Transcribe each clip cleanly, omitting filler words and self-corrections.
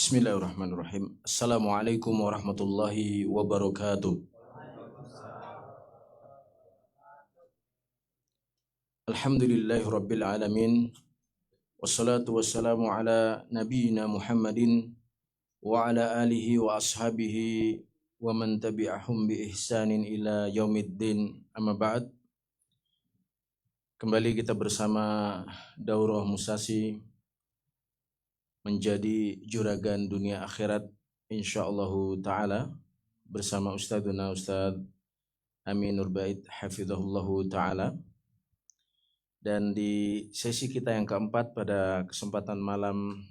Bismillahirrahmanirrahim. Assalamualaikum warahmatullahi wabarakatuh. Alhamdulillahi rabbil alamin. Wassalatu wassalamu ala nabiyyina Muhammadin wa ala alihi wa ashabihi wa man tabi'ahum bi ihsanin ila yaumiddin. Amma ba'd. Kembali kita bersama Daurah Musasi menjadi juragan dunia akhirat insyaallah taala bersama Ustadzuna Ustadz Aminur Bait hafizahullahu taala. Dan di sesi kita yang keempat pada kesempatan malam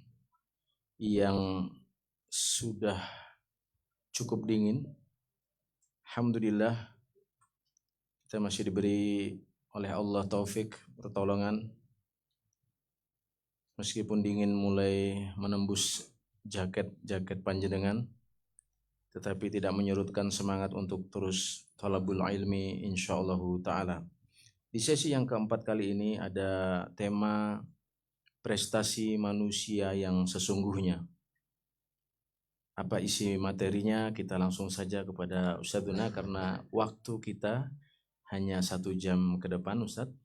yang sudah cukup dingin, alhamdulillah kita masih diberi oleh Allah taufik pertolongan. Meskipun dingin mulai menembus jaket panjenengan, tetapi tidak menyurutkan semangat untuk terus thalabul ilmi insyaallah ta'ala. Di sesi yang keempat kali ini ada tema prestasi manusia yang sesungguhnya. Apa isi materinya? Kita langsung saja kepada Ustadzuna karena waktu kita hanya 1 jam ke depan, Ustadz.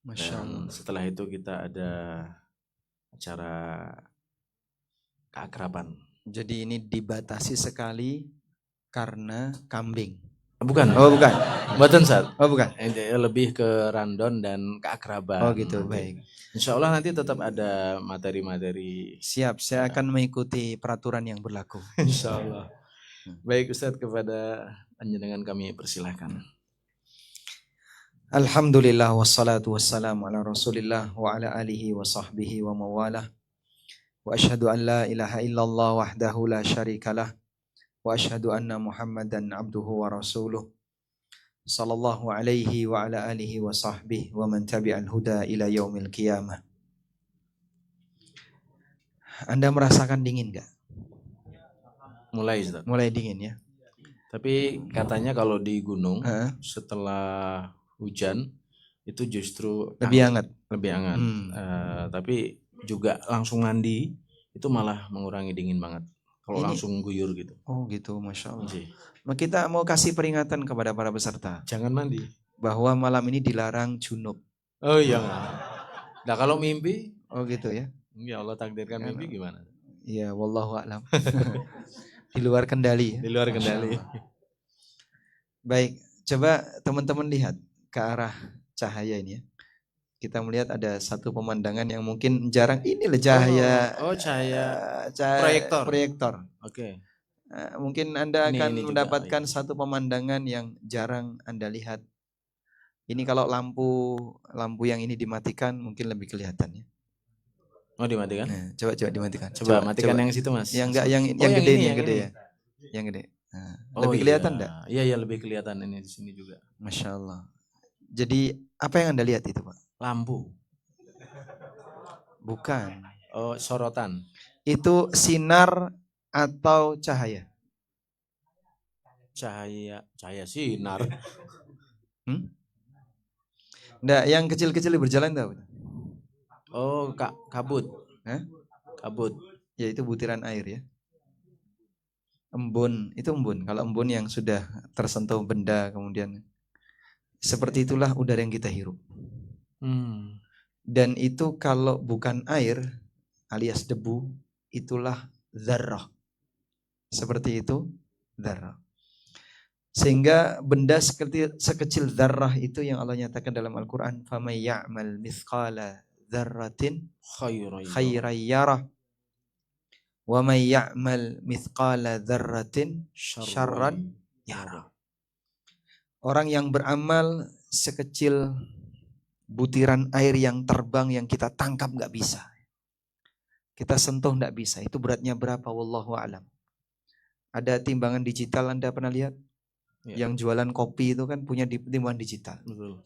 Masya Allah. Dan setelah itu kita ada acara keakraban. Jadi ini dibatasi sekali karena kambing. Bukan. Oh bukan. Bukan, Ustaz. Oh bukan. Lebih ke randon dan keakraban. Oh gitu, baik. Insya Allah nanti tetap ada materi-materi. Siap, saya akan mengikuti peraturan yang berlaku. Insya Allah. Baik Ustaz, kepada panjenengan kami persilahkan. Alhamdulillah wassalatu wassalamu ala Rasulillah wa ala alihi wa sahbihi wa mawalah. Wa asyhadu an la ilaha illallah wahdahu la syarikalah wa asyhadu anna Muhammadan abduhu wa rasuluh. Sallallahu alaihi wa ala alihi wa sahbihi wa man tabi'al huda ila yaumil qiyamah. Anda merasakan dingin enggak? Mulai Ustaz. Mulai dingin ya. Tapi katanya kalau di gunung setelah hujan itu justru lebih hangat. Lebih hangat. Tapi juga langsung mandi itu malah mengurangi dingin banget. Kalau langsung guyur gitu. Oh gitu, Masya Allah. Jadi, Kita mau kasih peringatan kepada para peserta. Jangan mandi. Bahwa malam ini dilarang junub. Oh iya. Nah kalau mimpi. Oh gitu ya. Ya Allah takdirkan mimpi gimana? Iya, wallahu a'lam. Di luar kendali. Di luar kendali. Baik, coba teman-teman lihat ke arah cahaya ini ya. Kita melihat ada satu pemandangan yang mungkin jarang. Ini loh cahaya. Proyektor. Proyektor. Oke. Mungkin Anda akan ini mendapatkan satu pemandangan yang jarang Anda lihat. Ini kalau lampu yang ini dimatikan mungkin lebih kelihatan ya. Oh dimatikan? Nah, coba dimatikan. Coba matikan yang situ Mas. Yang enggak yang gede ini, yang gede ya. Yang gede. Nah, lebih kelihatan enggak? Iya lebih kelihatan ini di sini juga. Masya Allah. Jadi apa yang Anda lihat itu Pak? Lampu. Bukan. Oh sorotan. Itu sinar atau cahaya? Cahaya sinar. Enggak, yang kecil-kecil berjalan tahu? Oh kabut. Kabut. Ya itu butiran air ya. Embun, itu embun. Kalau embun yang sudah tersentuh benda kemudian seperti itulah udara yang kita hirup. Dan itu kalau bukan air alias debu, itulah dzarrah. Seperti itu dzarrah. Sehingga benda sekecil dzarrah itu yang Allah nyatakan dalam Al-Quran, فَمَنْ يَعْمَلْ مِثْقَالَ ذَرَّةٍ خَيْرًا يَرَهُ وَمَنْ يَعْمَلْ مِثْقَالَ ذَرَّةٍ شَرًّا يَرَهُ. Orang yang beramal sekecil butiran air yang terbang yang kita tangkap nggak bisa, kita sentuh nggak bisa. Itu beratnya berapa? Wallahu a'lam. Ada timbangan digital, Anda pernah lihat? Ya. Yang jualan kopi itu kan punya timbangan digital. Betul.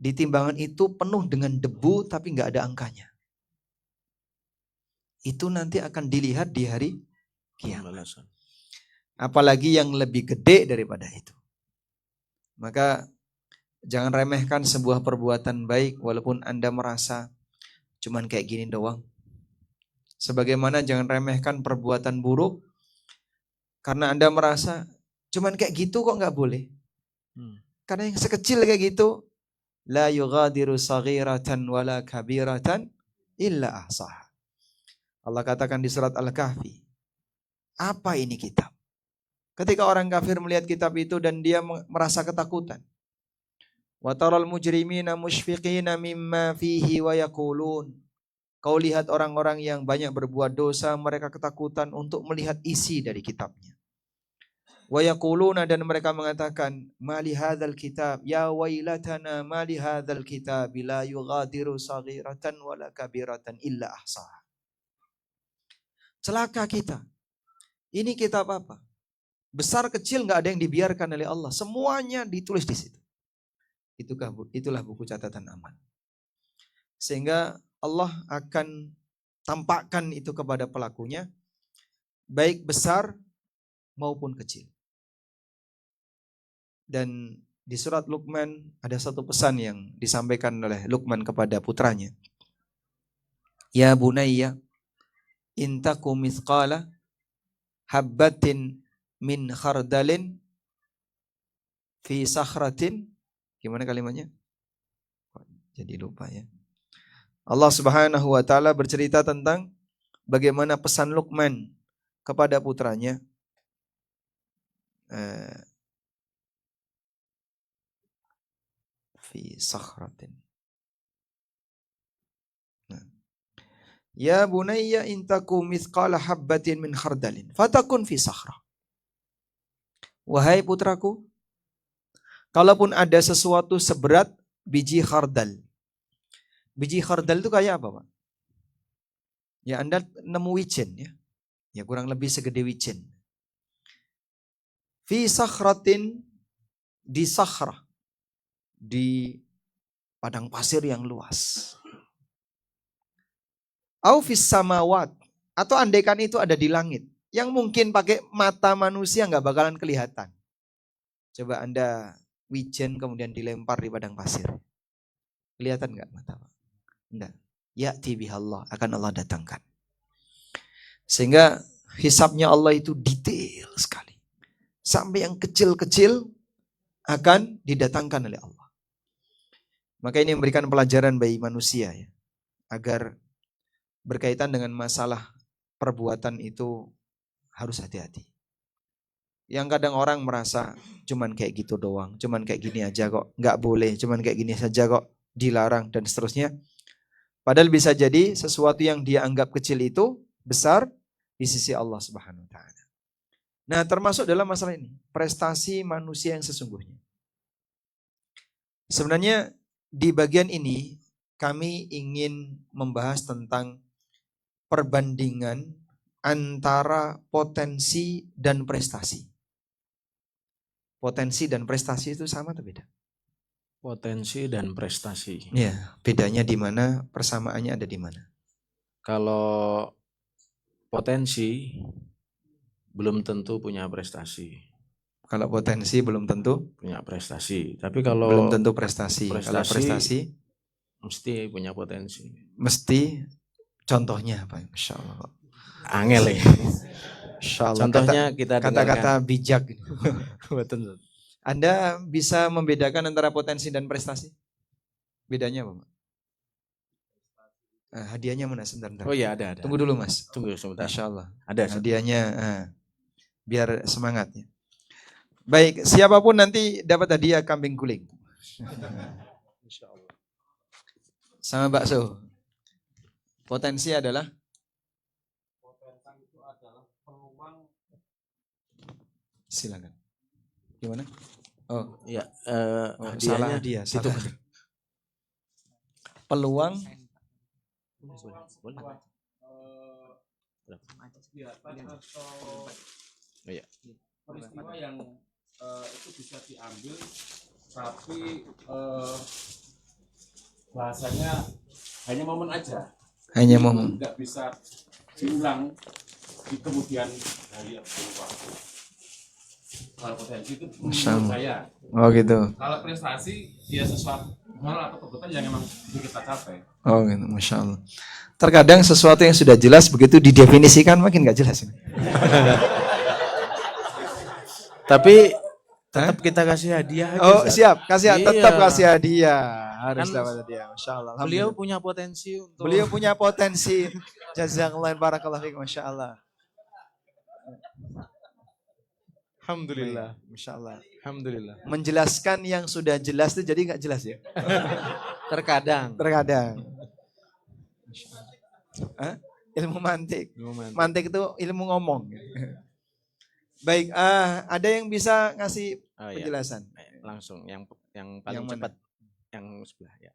Di timbangan itu penuh dengan debu tapi nggak ada angkanya. Itu nanti akan dilihat di hari kiamat. Apalagi yang lebih gede daripada itu. Maka jangan remehkan sebuah perbuatan baik walaupun Anda merasa cuman kayak gini doang. Sebagaimana jangan remehkan perbuatan buruk karena Anda merasa cuman kayak gitu kok nggak boleh. Karena yang sekecil kayak gitu, la yughadiru saghiratan wala kabiratan illa ahsaha. Allah katakan di surat Al-Kahfi, apa ini kitab? Ketika orang kafir melihat kitab itu dan dia merasa ketakutan. Wa taral mujrimina mushfiqina mimma fihi wa yaqulun. Kau lihat orang-orang yang banyak berbuat dosa, mereka ketakutan untuk melihat isi dari kitabnya. Wa yaquluna, dan mereka mengatakan, mali hadzal kitab, ya wailatana mali hadzal kitab la yughadiru saghiratan wala kabiratan illa ahsaha. Celaka kita. Ini kitab apa? Besar kecil nggak ada yang dibiarkan oleh Allah. Semuanya ditulis di situ. Itulah buku catatan amal. Sehingga Allah akan tampakkan itu kepada pelakunya, baik besar maupun kecil. Dan di surat Luqman ada satu pesan yang disampaikan oleh Luqman kepada putranya. Ya bunayya, intaku mithqala habbatin min khardalin fi sakhratin. Gimana kalimatnya? Jadi lupa ya. Allah Subhanahu wa taala bercerita tentang bagaimana pesan Luqman kepada putranya. Fi sakhratin. Ya bunayya intaku mithqala habbatin min khardalin fatakun fi sakhrah. Wahai putraku, kalaupun ada sesuatu seberat biji khardal. Biji khardal itu kayak apa, Pak? Ya Anda nemu wijen ya. Ya kurang lebih segede wijen. Fi sakhratin, di sakhrah. Di padang pasir yang luas. Au fis samawat, atau andaikan itu ada di langit, yang mungkin pakai mata manusia nggak bakalan kelihatan. Coba Anda wijen kemudian dilempar di padang pasir, kelihatan nggak mata? Enggak. Ya'ti bihallah, akan Allah datangkan. Sehingga hisabnya Allah itu detail sekali, sampai yang kecil-kecil akan didatangkan oleh Allah. Maka ini memberikan pelajaran bagi manusia ya, agar berkaitan dengan masalah perbuatan itu harus hati-hati. Yang kadang orang merasa cuman kayak gitu doang, cuman kayak gini aja kok, nggak boleh, cuman kayak gini saja kok, dilarang dan seterusnya. Padahal bisa jadi sesuatu yang dia anggap kecil itu besar di sisi Allah Subhanahu wa taala. Nah, termasuk dalam masalah ini, prestasi manusia yang sesungguhnya. Sebenarnya di bagian ini kami ingin membahas tentang perbandingan antara potensi dan prestasi. Potensi dan prestasi itu sama atau beda? Potensi dan prestasi. Ya, bedanya di mana? Persamaannya ada di mana? Kalau potensi belum tentu punya prestasi. Kalau potensi belum tentu punya prestasi. Tapi kalau belum tentu prestasi. Kalau prestasi mesti punya potensi. Mesti. Contohnya apa? Masya Allah. Angel ya. Insya Allah. Contohnya kita kata-kata bijak. Betul. Anda bisa membedakan antara potensi dan prestasi? Bedanya apa, Pak? Nah, hadiahnya mana? Sebentar. Oh iya ada. Tunggu dulu Mas. Tunggu sebentar. Insya Allah. Ada hadiahnya. Biar semangatnya. Baik, siapapun nanti dapat hadiah kambing guling. Insya Allah. Sama bakso. Potensi adalah? Potensi itu adalah peluang. Silakan. Gimana? Oh, ya. Salah dia. Itu peluang. Peristiwa yang itu bisa diambil, tapi bahasanya hanya momen aja. Hanya momen. Nggak bisa diulang di kemudian hari atau waktu. Kalau potensi itu menurut saya. Oh gitu. Kalau prestasi ya sesuatu Hal atau kebutuhan yang emang kita capai. Oh gitu, Masya Allah. Terkadang sesuatu yang sudah jelas begitu didefinisikan makin gak jelas. Tapi tetap kita kasih hadiah aja. Oh Zat. siap, kasih Iya. tetap kasih hadiah. Harus Kan dapat hadiah. Masya Allah. Beliau Alhamdulillah. punya potensi untuk Beliau punya potensi. Jazakallah barakallahu fiik. Masya Allah. Alhamdulillah. Masya Allah. Alhamdulillah. Menjelaskan yang sudah jelas itu jadi nggak jelas ya. Terkadang. Terkadang. Hah? Ilmu mantik. Mantik itu ilmu ngomong. Baik, ada yang bisa ngasih Oh, iya. penjelasan? Langsung yang paling Yang mana? cepat yang sebelah ya.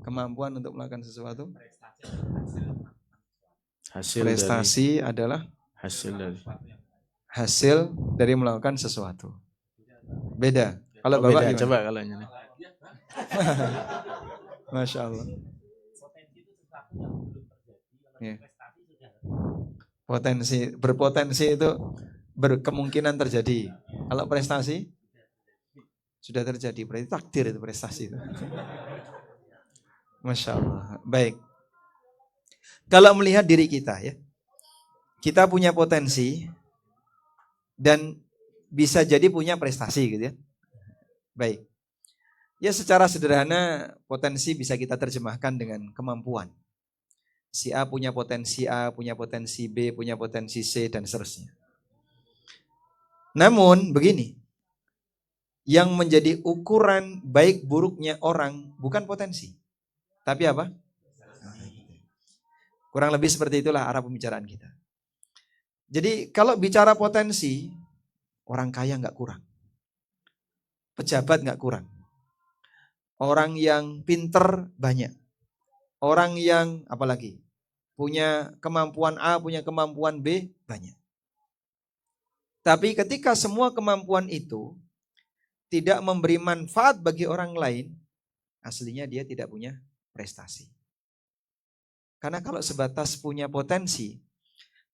Kemampuan untuk melakukan sesuatu. Hasil Prestasi adalah dari hasil dari melakukan sesuatu. Beda. Kalau Oh, Bapak beda. gimana? Coba kalau ini. Masya Allah. Ya. Berpotensi itu berkemungkinan terjadi. Kalau prestasi sudah terjadi, berarti takdir itu prestasi itu. Masya Allah. Baik. Kalau melihat diri kita ya, kita punya potensi dan bisa jadi punya prestasi gitu ya. Baik. Ya secara sederhana potensi bisa kita terjemahkan dengan kemampuan. Si A punya potensi A, punya potensi B, punya potensi C, dan seterusnya. Namun begini, yang menjadi ukuran baik buruknya orang bukan potensi. Tapi apa? Kurang lebih seperti itulah arah pembicaraan kita. Jadi kalau bicara potensi, orang kaya nggak kurang. Pejabat nggak kurang. Orang yang pinter banyak. Orang yang apalagi punya kemampuan A, punya kemampuan B banyak. Tapi ketika semua kemampuan itu tidak memberi manfaat bagi orang lain, aslinya dia tidak punya prestasi. Karena kalau sebatas punya potensi,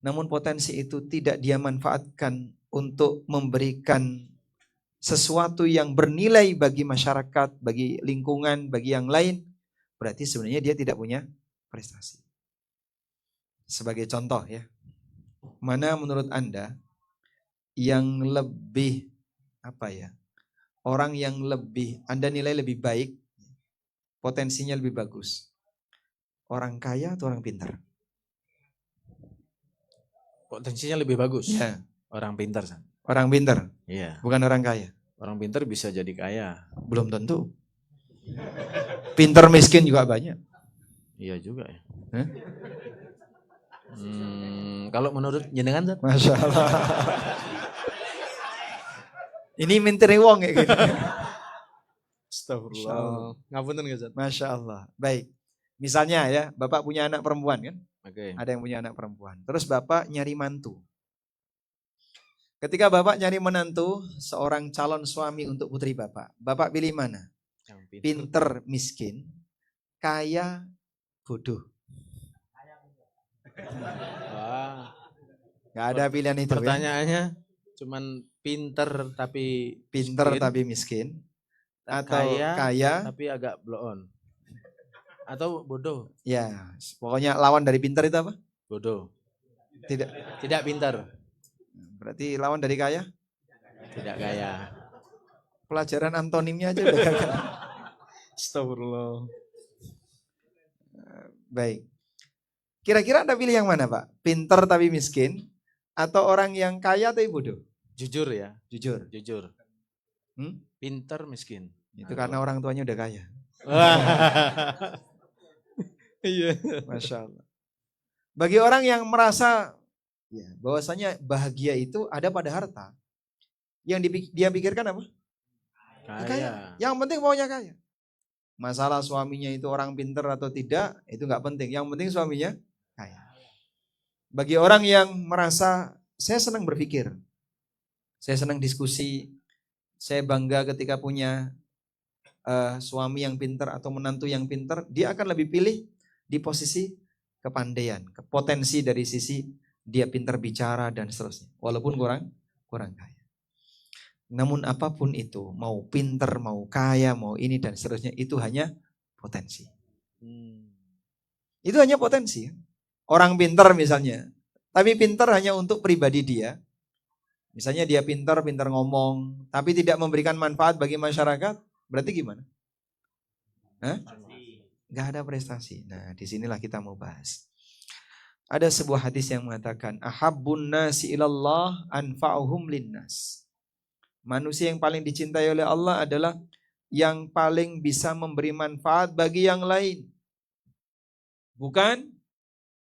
namun potensi itu tidak dia manfaatkan untuk memberikan sesuatu yang bernilai bagi masyarakat, bagi lingkungan, bagi yang lain, berarti sebenarnya dia tidak punya prestasi. Sebagai contoh ya, mana menurut Anda yang lebih orang yang lebih Anda nilai lebih baik, potensinya lebih bagus, orang kaya atau orang pintar? Potensinya lebih bagus. Ya. Orang pintar, San. Orang pintar, Iya. bukan orang kaya. Orang pintar bisa jadi kaya. Belum tentu. Pintar miskin juga banyak. Iya juga ya. Hah? Kalau menurut jenengan, Zat? Masya Allah. Ini minteri wong ya gitu. Astagfirullah. Ngapunten nggak, Zat? Masya Allah. Baik. Misalnya ya, Bapak punya anak perempuan kan? Oke. Ada yang punya anak perempuan. Terus Bapak nyari mantu. Ketika Bapak nyari menantu seorang calon suami untuk putri Bapak, Bapak pilih mana? Yang pintar. Pinter miskin, kaya bodoh. Wah. Gak ada pilihan itu. Ya? Pertanyaannya cuman pinter tapi Pinter miskin, tapi miskin, atau kaya tapi agak blow on. Atau bodoh. ya, pokoknya lawan dari pinter itu apa? Bodoh. Tidak pintar. Berarti lawan dari kaya? Tidak kaya. Pelajaran antonimnya aja udah gagal. Astagfirullah. Baik. Kira-kira Anda pilih yang mana, Pak? Pinter tapi miskin atau orang yang kaya tapi bodoh? Jujur ya. Jujur. Pinter miskin. Itu karena orang tuanya udah kaya. Iya. Masya Allah. Bagi orang yang merasa ya, bahwasanya bahagia itu ada pada harta, yang dia pikirkan apa? Kaya. Yang penting maunya kaya. Masalah suaminya itu orang pinter atau tidak, itu nggak penting. Yang penting suaminya kaya. Bagi orang yang merasa, saya senang berpikir, saya senang diskusi, saya bangga ketika punya suami yang pinter atau menantu yang pinter, dia akan lebih pilih di posisi kepandaian, potensi dari sisi dia pinter bicara dan seterusnya. Walaupun kurang kaya. Namun apapun itu, mau pinter, mau kaya, mau ini dan seterusnya, itu hanya potensi. Itu hanya potensi. Orang pinter misalnya, tapi pinter hanya untuk pribadi dia. Misalnya dia pinter ngomong, tapi tidak memberikan manfaat bagi masyarakat, berarti gimana? Hah? Gak ada prestasi. Nah, disinilah kita mau bahas. Ada sebuah hadis yang mengatakan, ahabbun nasi ilallah anfa'uhum linnas. Manusia yang paling dicintai oleh Allah adalah yang paling bisa memberi manfaat bagi yang lain. Bukan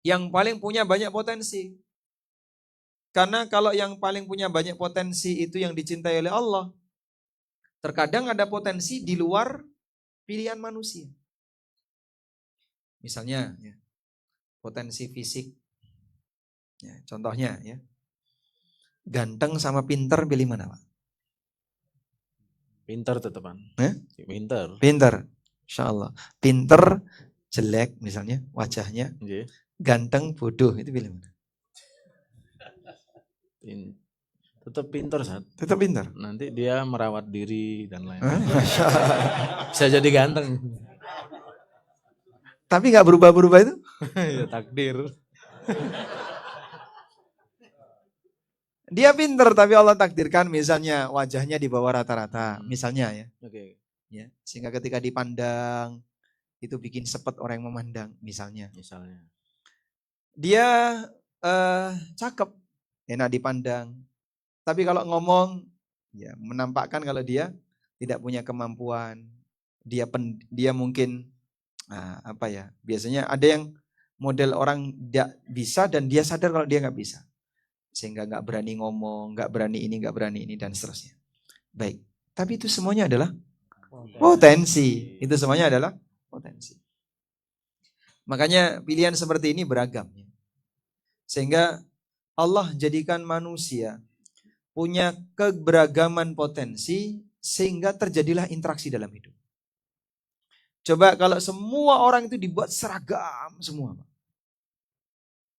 yang paling punya banyak potensi. Karena kalau yang paling punya banyak potensi itu yang dicintai oleh Allah, terkadang ada potensi di luar pilihan manusia. Misalnya, ya, potensi fisik. Ya, contohnya, ya, ganteng sama pinter pilih mana, Pak? Pinter tetepan. Pinter. Pinter, insya Allah. Pinter, jelek misalnya wajahnya, ganteng, bodoh, itu pilih mana? Tetap pinter, Sat. Tetap pinter. Nanti dia merawat diri dan lain-lain. Masya Allah. Bisa jadi ganteng. Tapi nggak berubah-berubah itu? Ya takdir. Dia pinter tapi Allah takdirkan misalnya wajahnya di bawah rata-rata, misalnya ya. Oke. Ya, sehingga ketika dipandang itu bikin sepet orang yang memandang, misalnya. Dia cakep, enak dipandang. Tapi kalau ngomong, ya menampakkan kalau dia tidak punya kemampuan. Dia mungkin biasanya ada yang model orang tidak bisa dan dia sadar kalau dia nggak bisa. Sehingga nggak berani ngomong, nggak berani ini dan seterusnya. Baik, tapi itu semuanya adalah potensi. Itu semuanya adalah potensi. Makanya pilihan seperti ini beragam. Sehingga Allah jadikan manusia punya keberagaman potensi sehingga terjadilah interaksi dalam hidup. Coba kalau semua orang itu dibuat seragam semua,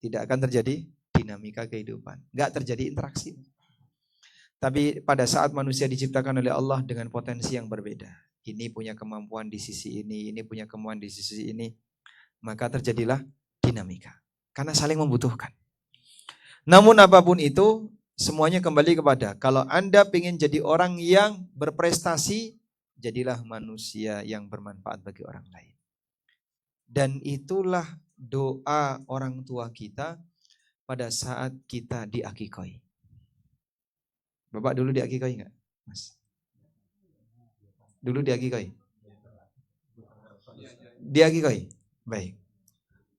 tidak akan terjadi dinamika kehidupan. Nggak terjadi interaksi. Tapi pada saat manusia diciptakan oleh Allah dengan potensi yang berbeda. Ini punya kemampuan di sisi ini punya kemampuan di sisi ini. Maka terjadilah dinamika. Karena saling membutuhkan. Namun apapun itu, semuanya kembali kepada, kalau Anda ingin jadi orang yang berprestasi, jadilah manusia yang bermanfaat bagi orang lain. Dan itulah doa orang tua kita pada saat kita diakikoi. Bapak dulu diakikoi enggak, Mas? Dulu diakikoi? Diakikoi? Baik.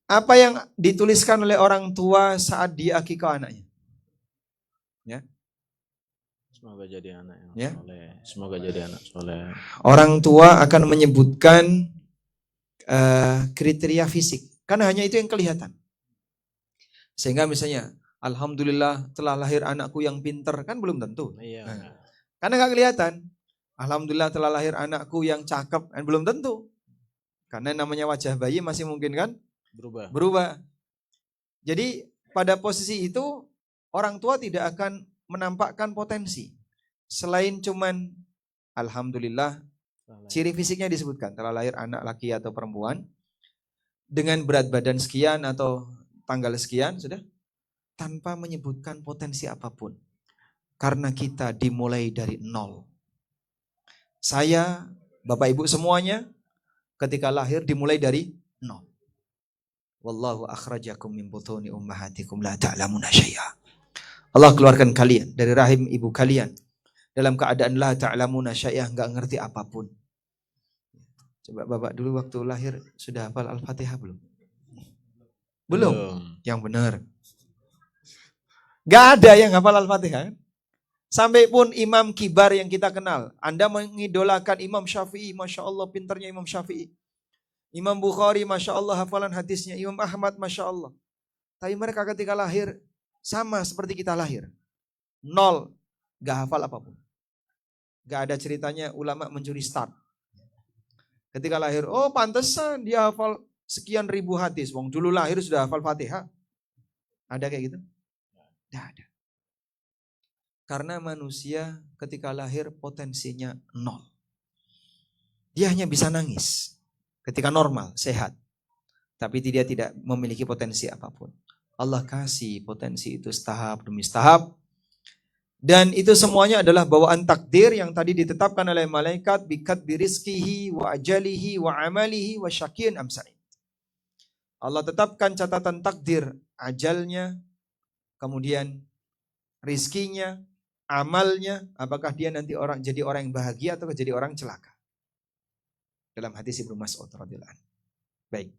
Apa yang dituliskan oleh orang tua saat diakikoi anaknya? Ya. Semoga jadi anak yang ya? soleh. Semoga jadi anak soleh. Orang tua akan menyebutkan kriteria fisik. Karena hanya itu yang kelihatan. Sehingga misalnya, alhamdulillah telah lahir anakku yang pinter, kan belum tentu. Iya. Nah, karena gak kelihatan. Alhamdulillah telah lahir anakku yang cakep, kan belum tentu. Karena namanya wajah bayi masih mungkin kan berubah. Jadi pada posisi itu orang tua tidak akan menampakkan potensi. Selain cuman alhamdulillah ciri fisiknya disebutkan, telah lahir anak laki atau perempuan dengan berat badan sekian atau tanggal sekian, sudah, tanpa menyebutkan potensi apapun. Karena kita dimulai dari nol. Saya, Bapak Ibu semuanya, ketika lahir dimulai dari nol. Wallahu akhrajakum min butuni ummahatikum la ta'lamuna syai'a. Allah keluarkan kalian dari rahim ibu kalian dalam keadaan la ta'lamuna syai'a, enggak ngerti apapun. Coba Bapak dulu waktu lahir sudah hafal Al-Fatihah belum? Belum. Yang benar. Gak ada yang hafal Al-Fatihah. Sampai pun imam kibar yang kita kenal. Anda mengidolakan Imam Syafi'i. Masya Allah pintarnya Imam Syafi'i. Imam Bukhari Masya Allah hafalan hadisnya. Imam Ahmad Masya Allah. Tapi mereka ketika lahir sama seperti kita lahir. Nol. Gak hafal apapun. Gak ada ceritanya ulama mencuri start. Ketika lahir, oh pantesan dia hafal sekian ribu hadis. Wong dulu lahir sudah hafal Fatihah. Ada kayak gitu? Tidak ada. Karena manusia ketika lahir potensinya nol. Dia hanya bisa nangis ketika normal, sehat. Tapi dia tidak memiliki potensi apapun. Allah kasih potensi itu setahap demi setahap. Dan itu semuanya adalah bawaan takdir yang tadi ditetapkan oleh malaikat. Bikat birizkihi wa ajalihi wa amalihi wa syakiyin amsa'id. Allah tetapkan catatan takdir ajalnya, kemudian rizkinya, amalnya. Apakah dia nanti jadi orang yang bahagia atau jadi orang celaka. Dalam hadis Ibnu Mas'ud radhiyallahu anhu. Baik.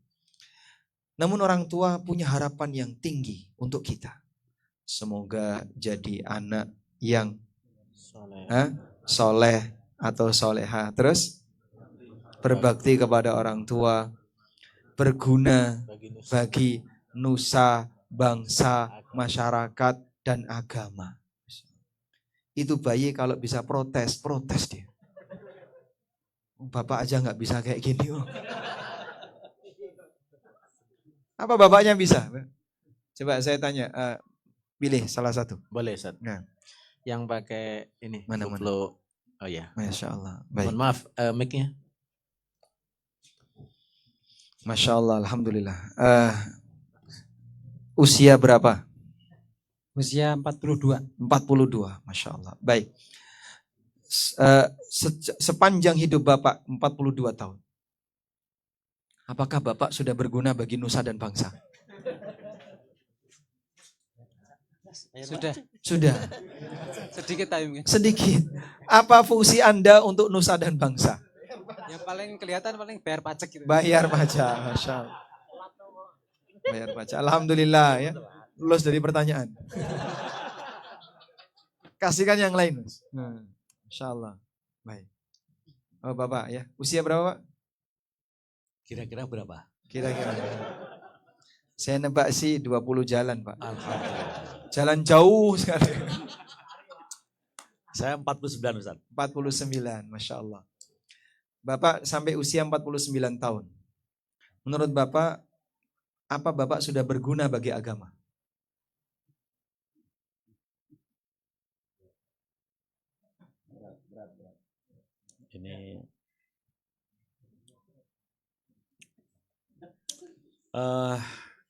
Namun orang tua punya harapan yang tinggi untuk kita. Semoga jadi anak yang soleh atau soleha. Terus berbakti kepada orang tua. Berguna bagi nusa, bangsa, masyarakat, dan agama. Itu bayi kalau bisa protes dia. Bapak aja nggak bisa kayak gini. Apa bapaknya bisa? Coba saya tanya, pilih salah satu. Boleh, Ustaz. Nah, Yang pakai ini. Mana? Oh ya. Masya Allah. Baik. Mohon maaf, mic-nya. Masya Allah, alhamdulillah. Usia berapa? Usia 42. 42, Masya Allah. Baik. Sepanjang hidup Bapak 42 tahun. Apakah Bapak sudah berguna bagi nusa dan bangsa? Sudah. Sedikit time. Sedikit. Apa fungsi Anda untuk nusa dan bangsa? Yang paling kelihatan paling bayar pajak gitu. Bayar pajak, Masya Allah. Bayar pajak. Alhamdulillah ya. Lulus dari pertanyaan. Kasihkan yang lain. Masya Allah. Baik. Oh Bapak ya. Usia berapa Pak? Kira-kira berapa? Kira-kira. Saya nebak sih 20 jalan Pak. Alhamdulillah. Jalan jauh sekali. Saya 49 Ustaz. 49, Masya Allah. Bapak sampai usia 49 tahun. Menurut Bapak, apa Bapak sudah berguna bagi agama? Ini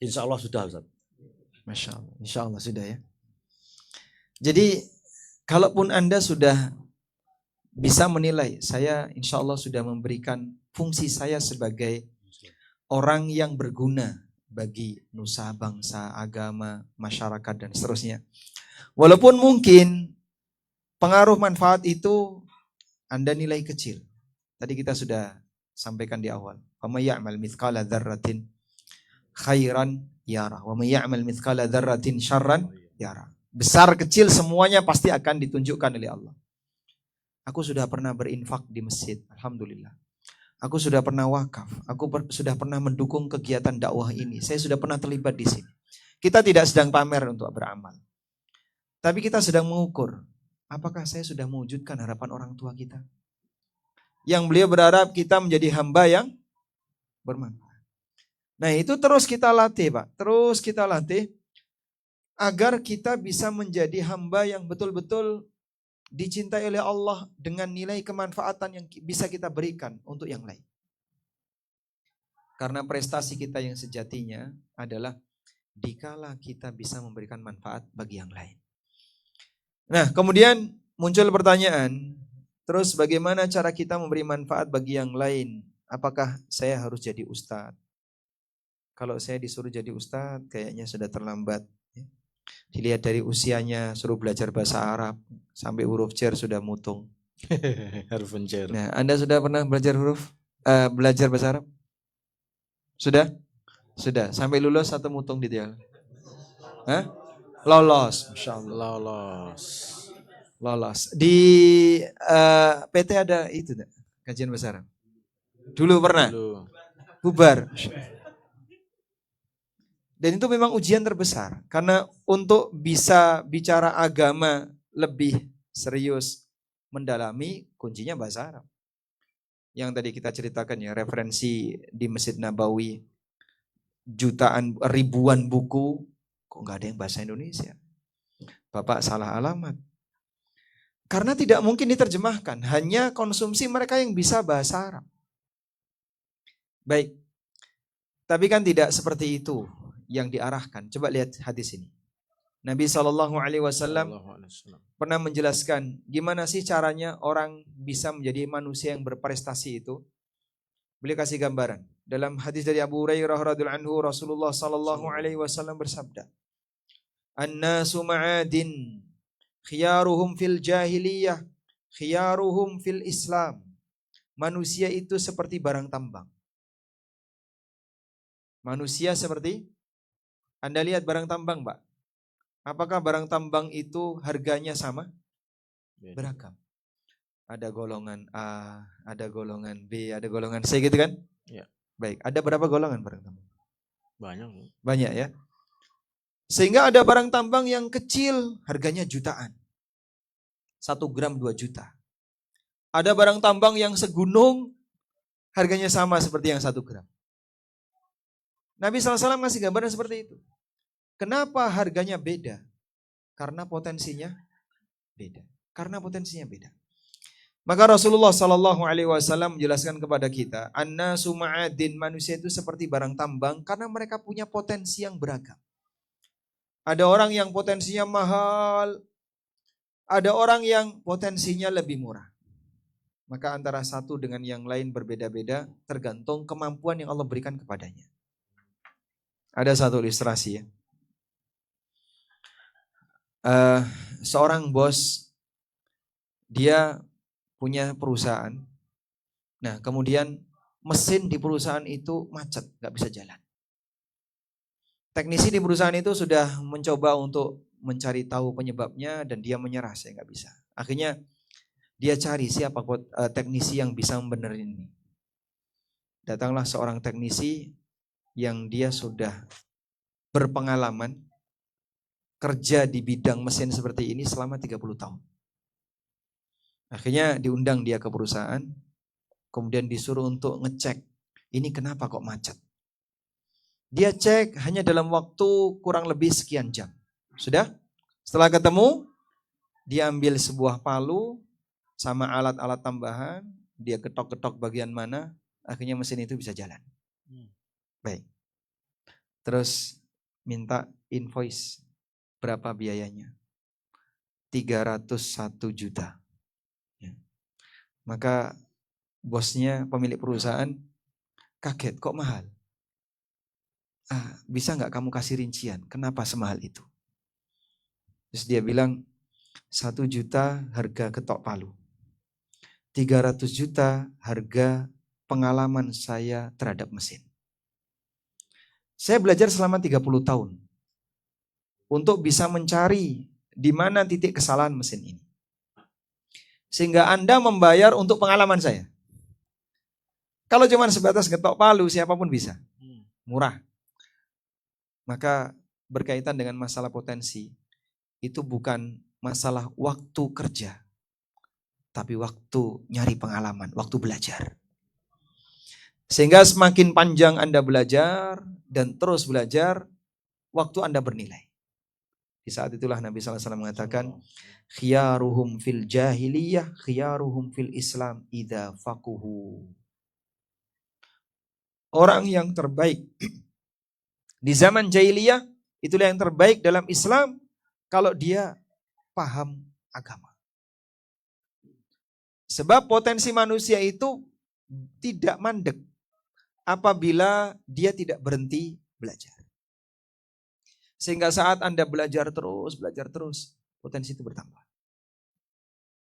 insya Allah sudah Ustaz. Masya Allah, insya Allah sudah ya. Jadi, kalaupun Anda sudah bisa menilai, saya insya Allah sudah memberikan fungsi saya sebagai orang yang berguna bagi nusa, bangsa, agama, masyarakat, dan seterusnya. Walaupun mungkin pengaruh manfaat itu Anda nilai kecil. Tadi kita sudah sampaikan di awal. Wa may ya'mal mithqala dzarratin khairan yara. Wa may ya'mal mithqala dzarratin syarran yara. Besar kecil semuanya pasti akan ditunjukkan oleh Allah. Aku sudah pernah berinfak di masjid, alhamdulillah. Aku sudah pernah wakaf, sudah pernah mendukung kegiatan dakwah ini. Saya sudah pernah terlibat di sini. Kita tidak sedang pamer untuk beramal. Tapi kita sedang mengukur, apakah saya sudah mewujudkan harapan orang tua kita? Yang beliau berharap kita menjadi hamba yang bermanfaat. Nah itu terus kita latih Pak, terus kita latih agar kita bisa menjadi hamba yang betul-betul dicintai oleh Allah dengan nilai kemanfaatan yang bisa kita berikan untuk yang lain. Karena prestasi kita yang sejatinya adalah dikala kita bisa memberikan manfaat bagi yang lain. Nah, kemudian muncul pertanyaan, terus bagaimana cara kita memberi manfaat bagi yang lain? Apakah saya harus jadi ustadz? Kalau saya disuruh jadi ustadz, kayaknya sudah terlambat. Dilihat dari usianya, suruh belajar bahasa Arab, sampai huruf cer sudah mutung. Huruf cer. Nah, Anda sudah pernah belajar belajar bahasa Arab? Sudah? Sudah. Sampai lulus atau mutung di dia? Hah? Lolos, Masya Allah. Lolos. Di PT ada itu, kajian bahasa Arab? Dulu pernah? Bubar. Dan itu memang ujian terbesar. Karena untuk bisa bicara agama lebih serius, mendalami, kuncinya bahasa Arab. Yang tadi kita ceritakan ya, referensi di Masjid Nabawi, ribuan buku, kok nggak ada yang bahasa Indonesia? Bapak salah alamat. Karena tidak mungkin diterjemahkan, hanya konsumsi mereka yang bisa bahasa Arab. Baik, tapi kan tidak seperti itu yang diarahkan. Coba lihat hadis ini. Nabi SAW pernah menjelaskan gimana sih caranya orang bisa menjadi manusia yang berprestasi itu. Beliau kasih gambaran. Dalam hadis dari Abu Hurairah radhiyallahu anhu, Rasulullah SAW bersabda, "An-nasu ma'adin, khiyaruhum fil jahiliyah, khiyaruhum fil Islam." Manusia itu seperti barang tambang. Manusia seperti, Anda lihat barang tambang, Pak. Apakah barang tambang itu harganya sama? Beragam. Ada golongan A, ada golongan B, ada golongan C gitu kan? Ya. Baik, ada berapa golongan barang tambang? Banyak. Banyak ya. Sehingga ada barang tambang yang kecil, harganya jutaan. 1 gram 2 juta. Ada barang tambang yang segunung, harganya sama seperti yang 1 gram. Nabi SAW ngasih gambaran seperti itu. Kenapa harganya beda? Karena potensinya beda. Karena potensinya beda. Maka Rasulullah SAW menjelaskan kepada kita, an-nasu ma'adin, manusia itu seperti barang tambang karena mereka punya potensi yang beragam. Ada orang yang potensinya mahal, ada orang yang potensinya lebih murah. Maka antara satu dengan yang lain berbeda-beda tergantung kemampuan yang Allah berikan kepadanya. Ada satu ilustrasi ya. Seorang bos, dia punya perusahaan. Nah, kemudian mesin di perusahaan itu macet, nggak bisa jalan. Teknisi di perusahaan itu sudah mencoba untuk mencari tahu penyebabnya dan dia menyerah, saya nggak bisa. Akhirnya dia cari siapa teknisi yang bisa membenerin ini. Datanglah seorang teknisi yang dia sudah berpengalaman kerja di bidang mesin seperti ini selama 30 tahun. Akhirnya diundang dia ke perusahaan, kemudian disuruh untuk ngecek, ini kenapa kok macet. Dia cek hanya dalam waktu kurang lebih sekian jam. Sudah? Setelah ketemu, dia ambil sebuah palu sama alat-alat tambahan, dia ketok-ketok bagian mana, akhirnya mesin itu bisa jalan. Baik. Terus minta invoice. Berapa biayanya? 301 juta. Ya. Maka bosnya, pemilik perusahaan, kaget, kok mahal? Bisa nggak kamu kasih rincian? Kenapa semahal itu? Terus dia bilang, 1 juta harga ketok palu. 300 juta harga pengalaman saya terhadap mesin. Saya belajar selama 30 tahun. Untuk bisa mencari di mana titik kesalahan mesin ini. Sehingga Anda membayar untuk pengalaman saya. Kalau cuma sebatas ketok palu, siapapun bisa. Murah. Maka berkaitan dengan masalah potensi, itu bukan masalah waktu kerja, tapi waktu nyari pengalaman, waktu belajar. Sehingga semakin panjang Anda belajar dan terus belajar, waktu Anda bernilai. Di saat itulah Nabi SAW mengatakan, khiyaruhum fil jahiliyah, khiyaruhum fil Islam idza faquhu. Orang yang terbaik di zaman jahiliyah, itulah yang terbaik dalam Islam kalau dia paham agama. Sebab potensi manusia itu tidak mandek apabila dia tidak berhenti belajar. Sehingga saat Anda belajar terus, potensi itu bertambah.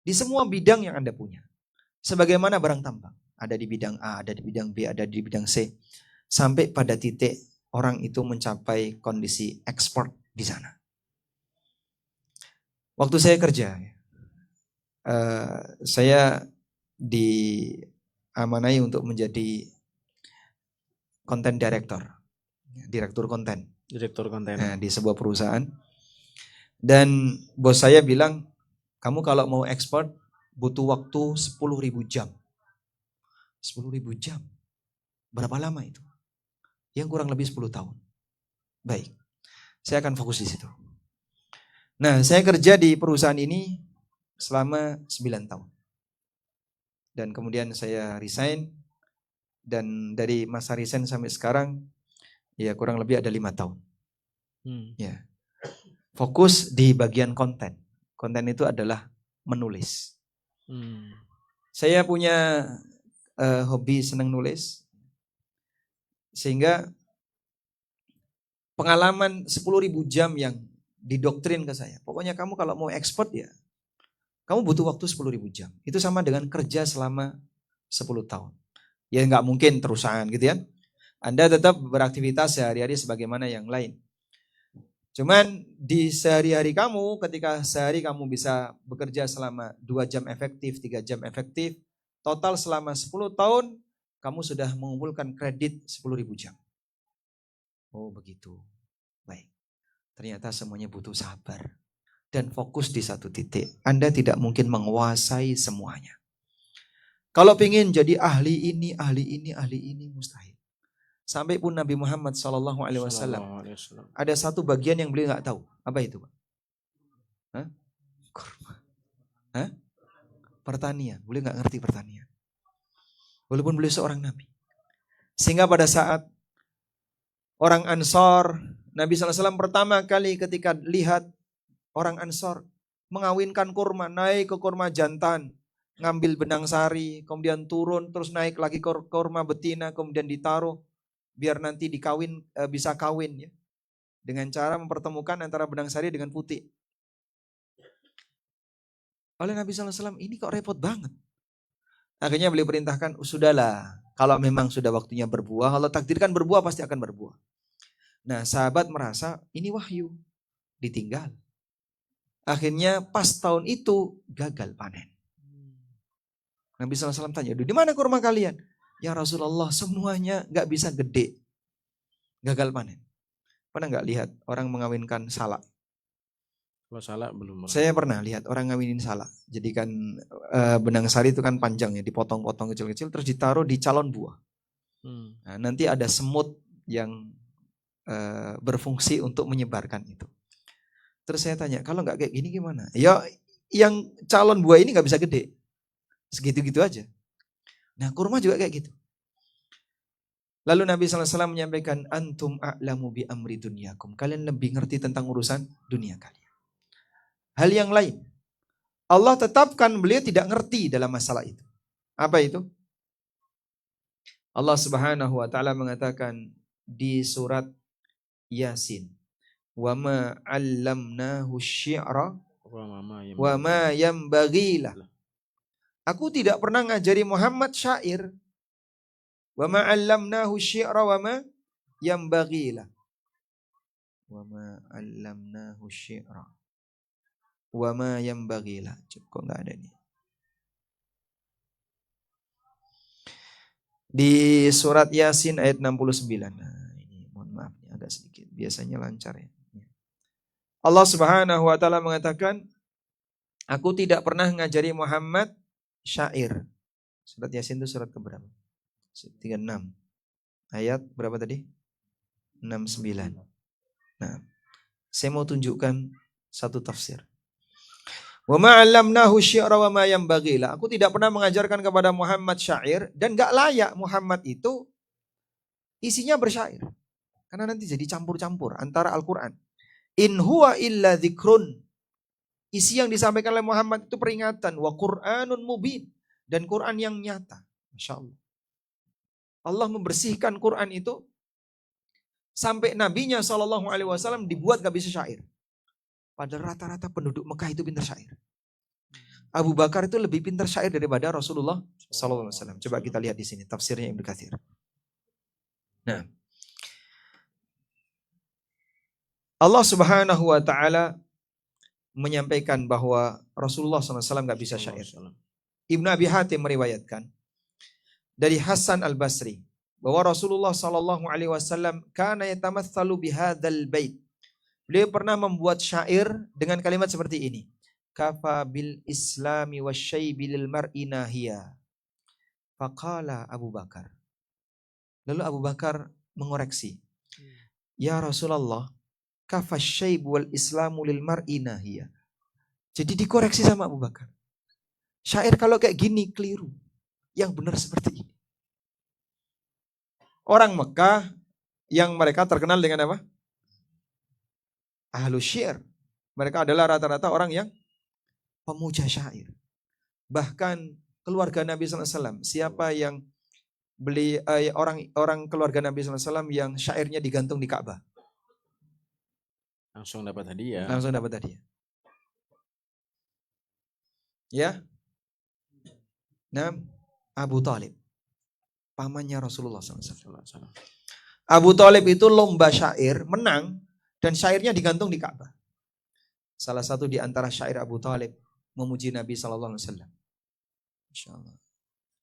Di semua bidang yang Anda punya. Sebagaimana barang tambang. Ada di bidang A, ada di bidang B, ada di bidang C. Sampai pada titik orang itu mencapai kondisi ekspor di sana. Waktu saya kerja, saya diamanai untuk menjadi content director. Direktur konten. Direktur konten. Nah, di sebuah perusahaan. Dan bos saya bilang, kamu kalau mau ekspor butuh waktu 10.000 jam. 10.000 jam. Berapa lama itu? Yang kurang lebih 10 tahun. Baik. Saya akan fokus di situ. Nah, saya kerja di perusahaan ini selama 9 tahun. Dan kemudian saya resign, dan dari masa resign sampai sekarang ya kurang lebih ada 5 tahun. Ya. Fokus di bagian konten. Konten itu adalah menulis. Saya punya hobi senang nulis, sehingga pengalaman 10.000 jam yang didoktrin ke saya. Pokoknya kamu kalau mau expert ya, kamu butuh waktu 10.000 jam. Itu sama dengan kerja selama 10 tahun. Ya nggak mungkin terusan gitu ya. Anda tetap beraktivitas sehari-hari sebagaimana yang lain. Cuman di sehari-hari kamu, ketika sehari kamu bisa bekerja selama 2 jam efektif, 3 jam efektif, total selama 10 tahun, kamu sudah mengumpulkan kredit 10.000 jam. Oh begitu. Baik. Ternyata semuanya butuh sabar dan fokus di satu titik. Anda tidak mungkin menguasai semuanya. Kalau ingin jadi ahli ini, mustahil. Sampai pun Nabi Muhammad SAW ada satu bagian yang beliau nggak tahu. Apa itu, Pak? Kurma. Pertanian. Beliau nggak ngerti pertanian. Walaupun beliau seorang Nabi. Sehingga pada saat orang Ansor, Nabi SAW pertama kali ketika lihat orang Ansor mengawinkan kurma, naik ke kurma jantan, ngambil benang sari, kemudian turun, terus naik lagi ke kurma betina, kemudian ditaruh, biar nanti bisa kawin ya, dengan cara mempertemukan antara benang sari dengan putih. Oleh Nabi SAW, ini kok repot banget. Akhirnya beliau perintahkan, sudahlah, kalau memang sudah waktunya berbuah, kalau takdirkan berbuah pasti akan berbuah. Nah sahabat merasa ini wahyu, ditinggal. Akhirnya pas tahun itu gagal panen. Nabi SAW tanya, di mana kurma kalian? Ya Rasulullah, semuanya gak bisa gede, gagal panen. Pernah gak lihat orang mengawinkan salak? Kalau salak belum. Saya pernah lihat orang ngawinin salak. Jadi kan benang sari itu kan panjang ya, dipotong-potong kecil-kecil terus ditaruh di calon buah. Nah, nanti ada semut yang berfungsi untuk menyebarkan itu. Terus saya tanya, kalau nggak kayak gini gimana? Ya yang calon buah ini nggak bisa gede, segitu-gitu aja. Nah kurma juga kayak gitu. Lalu Nabi SAW menyampaikan, antum a'lamu bi amri dunyakum. Kalian lebih ngerti tentang urusan dunia kalian. Hal yang lain, Allah tetapkan beliau tidak ngerti dalam masalah itu. Apa itu? Allah Subhanahu wa taala mengatakan di surat Yasin, wa ma 'allamnahu syi'ra wa ma yanbaghi lah. Aku tidak pernah ngajari Muhammad syair. Wa ma 'allamnahu syi'ra wa ma yanbaghi lah. Wa ma 'allamnahu syi'ra wa ma yanbaghi lah. Kok enggak ada nih? Di surat Yasin ayat 69. Nah, ini mohon maaf nih, agak sedikit. Biasanya lancar ya. Allah Subhanahu wa taala mengatakan, aku tidak pernah ngajari Muhammad syair. Surat Yasin itu surat keberapa? 36. Ayat berapa tadi? 69. Nah, saya mau tunjukkan satu tafsir. Wa ma 'allamnahu syi'ra wa ma yanbaghi la. Aku tidak pernah mengajarkan kepada Muhammad syair, dan gak layak Muhammad itu isinya bersyair. Karena nanti jadi campur-campur antara Al-Quran. In huwa illa dzikrun. Isi yang disampaikan oleh Muhammad itu peringatan. Wa Qur'anun mubin. Dan Quran yang nyata. Masya Allah. Allah membersihkan Quran itu sampai nabinya SAW dibuat gak bisa syair. Padahal rata-rata penduduk Mekah itu pintar syair. Abu Bakar itu lebih pintar syair daripada Rasulullah SAW. Coba kita lihat di sini tafsirnya Ibnu Katsir. Nah, Allah Subhanahu wa taala menyampaikan bahwa Rasulullah SAW gak bisa syair. Ibnu Abi Hatim meriwayatkan dari Hasan Al-Basri bahwa Rasulullah SAW kana yatamatsalu bihadzal bait. Beliau pernah membuat syair dengan kalimat seperti ini. Kafa bil islami wasyaibi lil mar'i nahiya. Faqala Abu Bakar. Lalu Abu Bakar mengoreksi. Ya Rasulullah, kafa syaib wal islamu lil mar'i nahiya. Jadi dikoreksi sama Abu Bakar. Syair kalau kayak gini keliru. Yang benar seperti ini. Orang Mekah yang mereka terkenal dengan apa? Ahlus syair. Mereka adalah rata-rata orang yang pemuja syair. Bahkan keluarga Nabi SAW, siapa yang beli orang keluarga Nabi SAW yang syairnya digantung di Ka'bah, Langsung dapat hadiah. langsung dapat hadiah. Ya, nah, Abu Talib, pamannya Rasulullah SAW. Abu Talib itu lomba syair menang dan syairnya digantung di Ka'bah. Salah satu di antara syair Abu Talib memuji Nabi SAW. Insya Allah.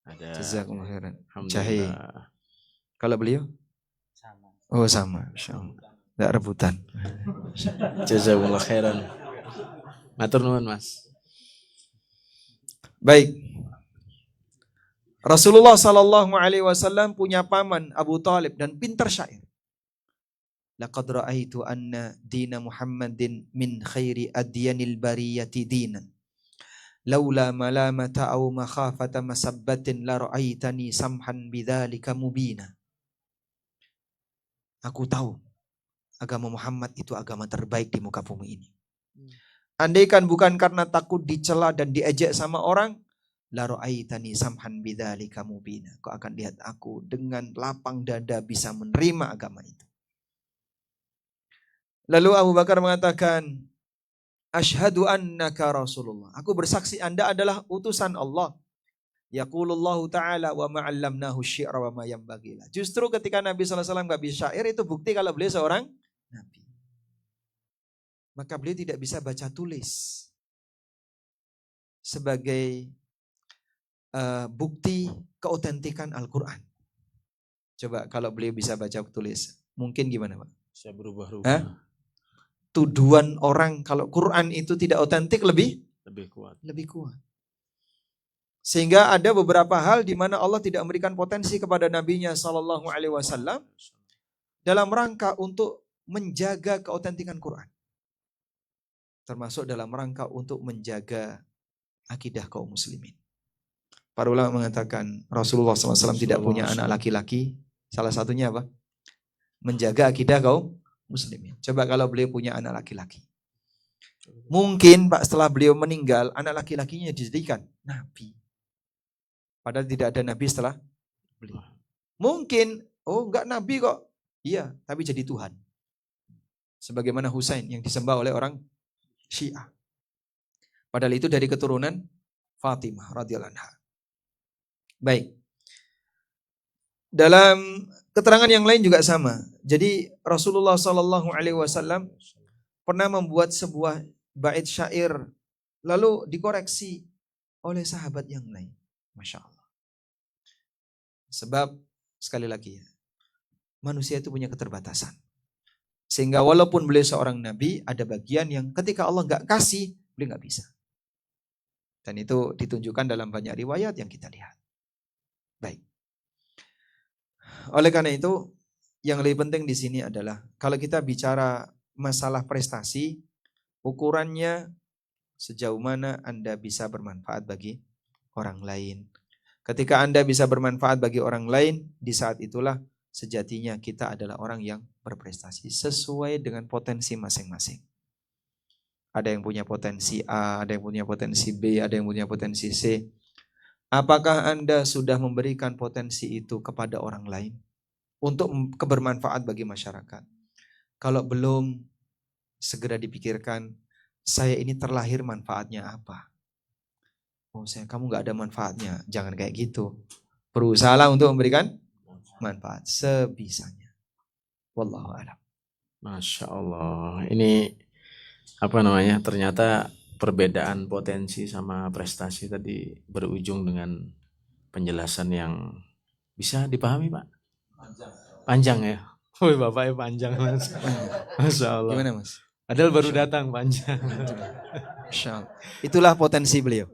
Ada. Jazakumullah khairan. Alhamdulillah. Kalau beliau? Sama. Oh sama. Insya Allah. Tidak rebutan. Jazakumullah khairan. Matur nuwun Mas. Baik. Rasulullah SAW punya paman Abu Talib dan pintar syair. Laqad ra'aitu anna dina Muhammadin min khairi adyanil bariyati dinan. Laula malamata aw makhafata masabbatin la ra'aitani samhan bidzalika mubina. Aku tahu agama Muhammad itu agama terbaik di muka bumi ini. Andaikan bukan karena takut dicela dan diejek sama orang, la ra'aitani samhan bidzalika mubina. Kau akan lihat aku dengan lapang dada bisa menerima agama itu. Lalu Abu Bakar mengatakan, Ashhadu annaka Rasulullah. Aku bersaksi Anda adalah utusan Allah. Yaqulullahu ta'ala wa ma'allamnahu syi'ra wa ma yanbaghi. Justru ketika Nabi SAW gak bisa syair itu bukti kalau beliau seorang Nabi. Maka beliau tidak bisa baca tulis. Sebagai bukti keautentikan Al-Quran. Coba kalau beliau bisa baca tulis. Mungkin gimana Pak? Saya berubah-ubah. Tuduhan orang kalau Quran itu tidak otentik lebih kuat. Sehingga ada beberapa hal di mana Allah tidak memberikan potensi kepada nabinya sallallahu alaihi wasallam dalam rangka untuk menjaga keautentikan Quran. Termasuk dalam rangka untuk menjaga akidah kaum muslimin. Para ulama mengatakan Rasulullah SAW tidak punya anak laki-laki. Salah satunya apa? Menjaga akidah kaum muslimin. Coba kalau beliau punya anak laki-laki. Mungkin Pak setelah beliau meninggal, anak laki-lakinya dijadikan nabi. Padahal tidak ada nabi setelah beliau. Mungkin, oh enggak nabi kok. Iya, tapi jadi Tuhan. Sebagaimana Husain yang disembah oleh orang Syiah. Padahal itu dari keturunan Fatimah radhiyallahu anha. Baik. Dalam keterangan yang lain juga sama. Jadi Rasulullah SAW pernah membuat sebuah bait syair lalu dikoreksi oleh sahabat yang lain. Masya Allah. Sebab sekali lagi ya, manusia itu punya keterbatasan. Sehingga walaupun beliau seorang nabi, ada bagian yang ketika Allah nggak kasih, beliau nggak bisa. Dan itu ditunjukkan dalam banyak riwayat yang kita lihat. Baik. Oleh karena itu, yang lebih penting di sini adalah kalau kita bicara masalah prestasi, ukurannya sejauh mana Anda bisa bermanfaat bagi orang lain. Ketika Anda bisa bermanfaat bagi orang lain, di saat itulah sejatinya kita adalah orang yang berprestasi sesuai dengan potensi masing-masing. Ada yang punya potensi A, ada yang punya potensi B, ada yang punya potensi C. Apakah Anda sudah memberikan potensi itu kepada orang lain untuk kebermanfaat bagi masyarakat? Kalau belum, segera dipikirkan, saya ini terlahir manfaatnya apa? Oh, kamu gak ada manfaatnya. Jangan kayak gitu. Berusahalah untuk memberikan manfaat sebisanya. Wallahu a'lam. Masya Allah. Ini apa namanya? Ternyata perbedaan potensi sama prestasi tadi berujung dengan penjelasan yang bisa dipahami Pak. Panjang ya. Woi bapaknya panjang Mas. Masya Allah. Gimana Mas? Padahal baru datang panjang. Masya Allah. Itulah potensi beliau.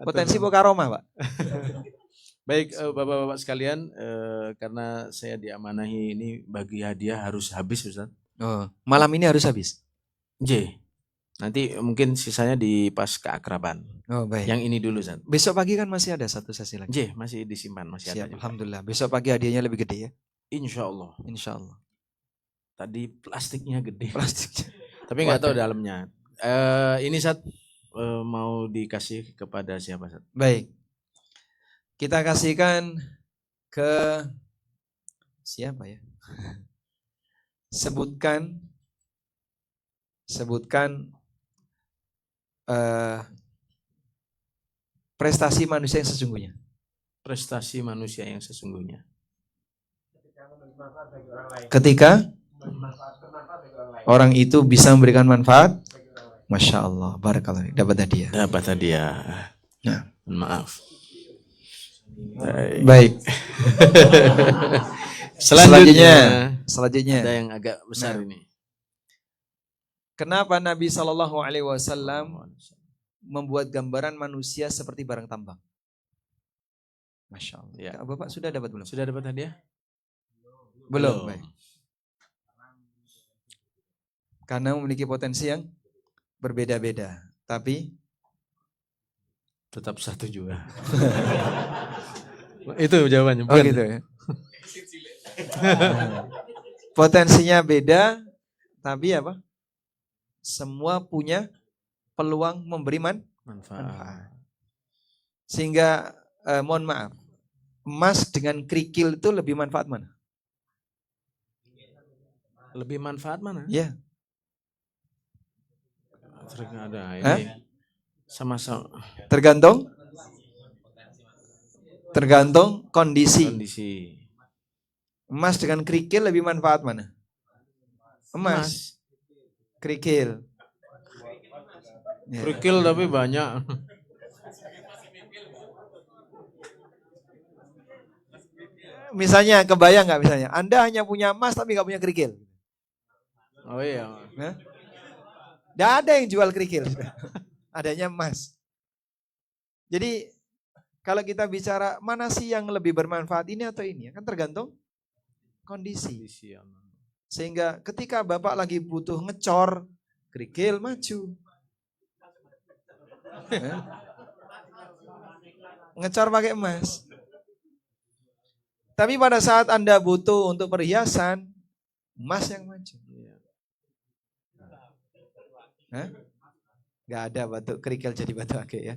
Potensi Bokaroma Pak. Baik bapak-bapak sekalian, karena saya diamanahi ini bagi hadiah harus habis Ustaz. Oh, malam ini harus habis. J. Nanti mungkin sisanya di pas keakraban. Oh baik. Yang ini dulu Ustaz. Besok pagi kan masih ada satu sesi lagi. J masih disimpan, masih ada Siap, juga. alhamdulillah. Besok pagi hadiahnya lebih gede ya. Insya Allah. Insya Allah. Tadi plastiknya gede. Plastiknya. Tapi nggak tahu dalamnya. Ini Ustaz mau dikasih kepada siapa Ustaz? Baik. Kita kasihkan ke siapa ya? Sebutkan prestasi manusia yang sesungguhnya. Prestasi manusia yang sesungguhnya. Ketika orang itu bisa memberikan manfaat, Masya Allah, barakallah, dapat hadiah. Dapat hadiah. Nah. Maaf. Baik. Selanjutnya ada yang agak besar ini. Kenapa Nabi Shallallahu Alaihi Wasallam membuat gambaran manusia seperti barang tambang? Masya Allah. Ya. Bapak sudah dapat belum? Sudah dapat hadiah? Belum. Baik. Karena memiliki potensi yang berbeda-beda, tapi tetap satu juga. Itu jawabannya. Oh gitu ya. Potensinya beda, tapi apa? Semua punya peluang memberi manfaat. Sehingga mohon maaf, emas dengan kerikil itu lebih manfaat mana? Lebih manfaat mana? Ya. Ada ini. Sama-sama. Tergantung kondisi. Emas dengan kerikil lebih manfaat mana? Emas. Kerikil. Kerikil tapi banyak. Misalnya, kebayang nggak misalnya? Anda hanya punya emas tapi nggak punya kerikil. Oh iya. Nggak ada yang jual kerikil. Adanya emas. Jadi kalau kita bicara mana sih yang lebih bermanfaat, ini atau ini, kan tergantung kondisi. Sehingga ketika Bapak lagi butuh ngecor, kerikil maju. Ngecor pakai emas. Tapi pada saat Anda butuh untuk perhiasan, emas yang maju. Gak ada batu kerikil jadi batu akik ya.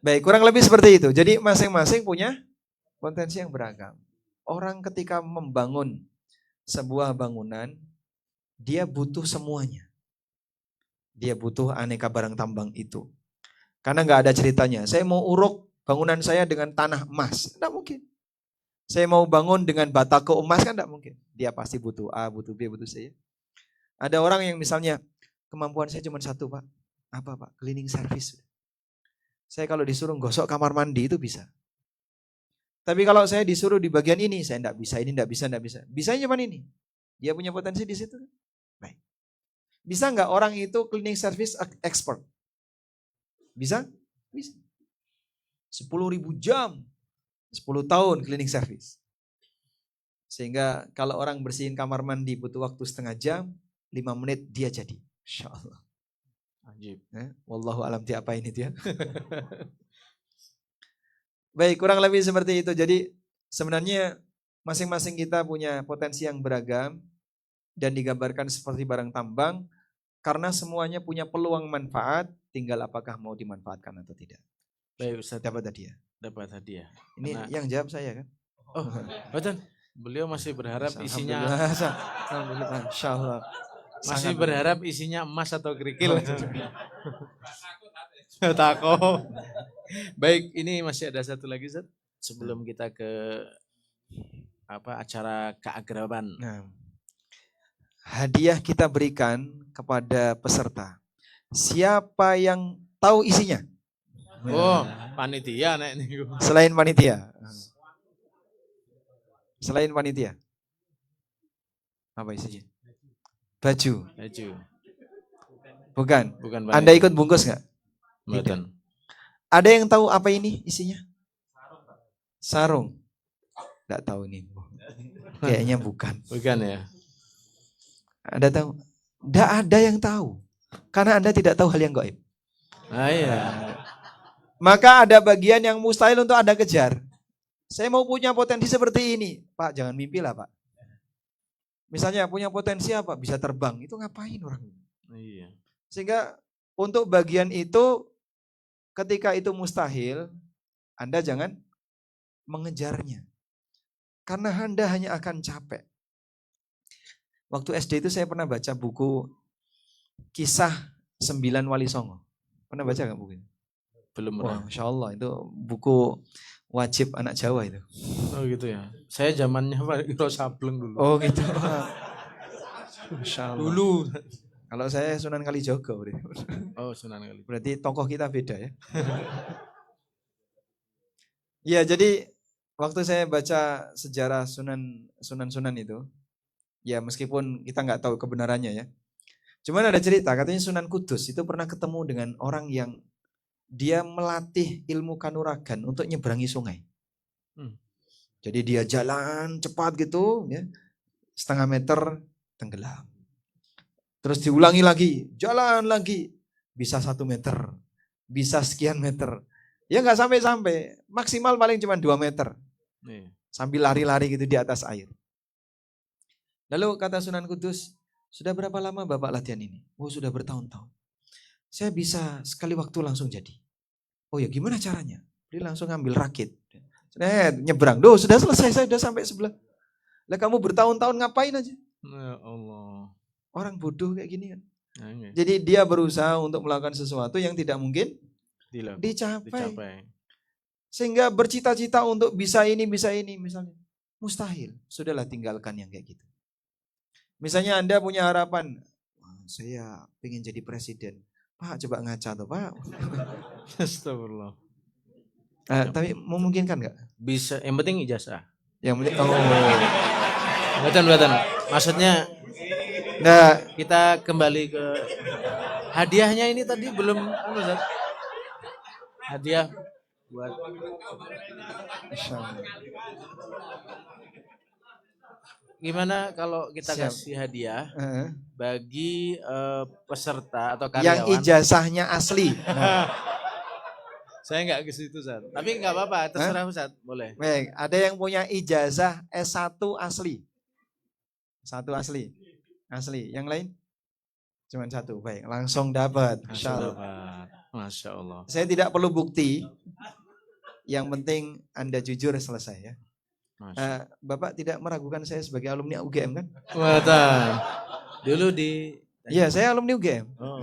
Baik, kurang lebih seperti itu. Jadi masing-masing punya potensi yang beragam. Orang ketika membangun sebuah bangunan, dia butuh semuanya. Dia butuh aneka barang tambang itu. Karena gak ada ceritanya. Saya mau uruk bangunan saya dengan tanah emas. Tidak mungkin. Saya mau bangun dengan batako emas kan tidak mungkin. Dia pasti butuh A, butuh B, butuh C. Ada orang yang misalnya kemampuan saya cuma satu Pak. Apa Pak? Cleaning service. Saya kalau disuruh gosok kamar mandi itu bisa. Tapi kalau saya disuruh di bagian ini, saya tidak bisa, ini tidak bisa, tidak bisa. Bisanya cuma ini. Dia punya potensi di situ. Baik. Bisa nggak orang itu cleaning service expert? Bisa? Bisa. 10.000 jam. 10 tahun cleaning service. Sehingga kalau orang bersihin kamar mandi butuh waktu setengah jam, 5 menit dia jadi. Insya Allah. Ajib. Wallahu alam apa ini dia. Baik, kurang lebih seperti itu. Jadi sebenarnya masing-masing kita punya potensi yang beragam dan digambarkan seperti barang tambang karena semuanya punya peluang manfaat, tinggal apakah mau dimanfaatkan atau tidak. Baik Ustaz, Dapat hadiah. dapat hadiah. Ini Karena- yang jawab saya kan? Oh, betul. Beliau masih berharap isinya Alhamdulillah, insyaallah. masih berharap isinya emas atau kerikil. Takut. Baik, ini masih ada satu lagi Ustaz sebelum kita ke acara keakraban. Nah, hadiah kita berikan kepada peserta. Siapa yang tahu isinya? Oh, panitia nek niku. Selain panitia. Selain panitia. Apa isinya? Baju. Baju. Bukan. Bukan Anda ikut bungkus nggak? Mboten. Ada yang tahu apa ini isinya? Sarung. Nggak tahu nih. Kayaknya bukan. Bukan ya. Ada tahu? Nggak ada yang tahu. Karena Anda tidak tahu hal yang gaib. Ah, iya. Maka ada bagian yang mustahil untuk Anda kejar. Saya mau punya potensi seperti ini. Pak, jangan mimpi lah Pak. Misalnya punya potensi apa? Bisa terbang. Itu ngapain orang? Iya. Sehingga untuk bagian itu, ketika itu mustahil, Anda jangan mengejarnya. Karena Anda hanya akan capek. Waktu SD itu saya pernah baca buku Kisah 9 Wali Songo. Pernah baca nggak buku ini? Belum Wah, pernah. Masya Allah, itu buku wajib anak Jawa itu. Oh gitu ya. Saya zamannya Pak Iro Sableng dulu. Oh gitu. Masya Allah. Dulu. Kalau saya Sunan Kalijogo. Oh, Sunan Kali. Berarti tokoh kita beda ya. Iya, jadi waktu saya baca sejarah Sunan itu, ya meskipun kita nggak tahu kebenarannya ya. Cuman ada cerita, katanya Sunan Kudus itu pernah ketemu dengan orang yang dia melatih ilmu kanuragan untuk nyeberangi sungai. Jadi dia jalan cepat gitu, ya, setengah meter tenggelam. Terus diulangi lagi, jalan lagi, bisa 1 meter, bisa sekian meter. Ya nggak sampai-sampai, maksimal paling cuma 2 meter. Iya. Sambil lari-lari gitu di atas air. Lalu kata Sunan Kudus, sudah berapa lama Bapak latihan ini? Oh sudah bertahun-tahun. Saya bisa sekali waktu langsung jadi. Oh ya gimana caranya? Dia langsung ngambil rakit. Nyebrang. Duh sudah selesai, saya sudah sampai sebelah. Lah kamu bertahun-tahun ngapain aja? Ya Allah. Orang bodoh kayak gini kan. Nah, ini Jadi dia berusaha untuk melakukan sesuatu yang tidak mungkin dicapai. dicapai. Sehingga bercita-cita untuk bisa ini misalnya. Mustahil. Sudahlah tinggalkan yang kayak gitu. Misalnya Anda punya harapan, saya pengen jadi presiden. Pak coba ngaca tuh Pak. Astagfirullah. Tapi memungkinkan nggak? Bisa, yang penting ijazah. Yang penting, oh. Buatan. Maksudnya Nah, kita kembali ke hadiahnya ini tadi belum Ustaz. Hadiah buat gimana kalau kita Siap. kasih hadiah Heeh. bagi peserta atau yang karyawan. ijazahnya asli. Nah, Saya nggak ke situ, Ustaz. Tapi nggak apa-apa, terserah Ustaz, boleh. baik, ada yang punya ijazah S1 asli. Satu asli. Asli. Yang lain? Cuman satu. Baik, langsung dapat. Masya Allah. Masya Allah. Saya tidak perlu bukti. Yang penting Anda jujur selesai ya. Bapak tidak meragukan saya sebagai alumni UGM kan? Buatan. Dulu di Iya, saya alumni UGM. Oh.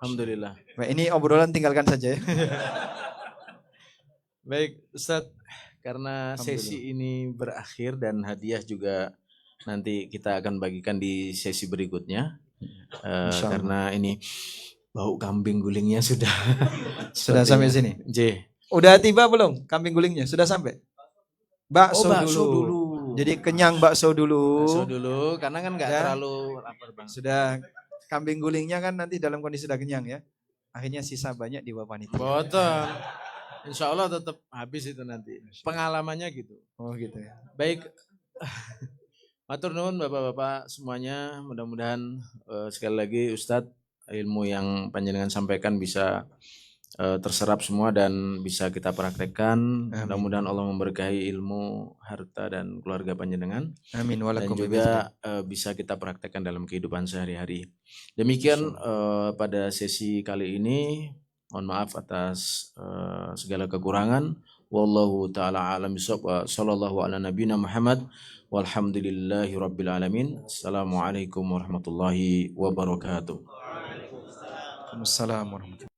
Alhamdulillah. Baik, ini obrolan tinggalkan saja ya. Baik, Ustaz, karena sesi ini berakhir dan hadiah juga nanti kita akan bagikan di sesi berikutnya. Karena ini bau kambing gulingnya sudah Sudah sampai sini. J. Udah tiba belum kambing gulingnya? Sudah sampai? Bakso, bakso dulu. dulu. Jadi kenyang bakso dulu. Bakso dulu karena kan nggak Ya. terlalu lapar banget. Sudah kambing gulingnya kan nanti dalam kondisi sudah kenyang ya. Akhirnya sisa banyak di bawah panitia. Boten. Insya Allah tetap habis itu nanti. Pengalamannya gitu. Oh gitu ya. Baik. Matur nuwun Bapak-bapak semuanya. Mudah-mudahan sekali lagi Ustadz ilmu yang panjenengan sampaikan bisa terserap semua dan bisa kita praktekkan. Mudah-mudahan Allah memberkahi ilmu, harta dan keluarga panjenengan. Amin. Dan juga bisa kita praktekkan dalam kehidupan sehari-hari. Demikian pada sesi kali ini. Mohon maaf atas segala kekurangan. Wallahu ta'ala alam bisawab wa sallallahu ala nabiyina Muhammad walhamdulillahi rabbil alamin. Assalamualaikum warahmatullahi wabarakatuh. Assalamualaikum warahmatullahi wabarakatuh.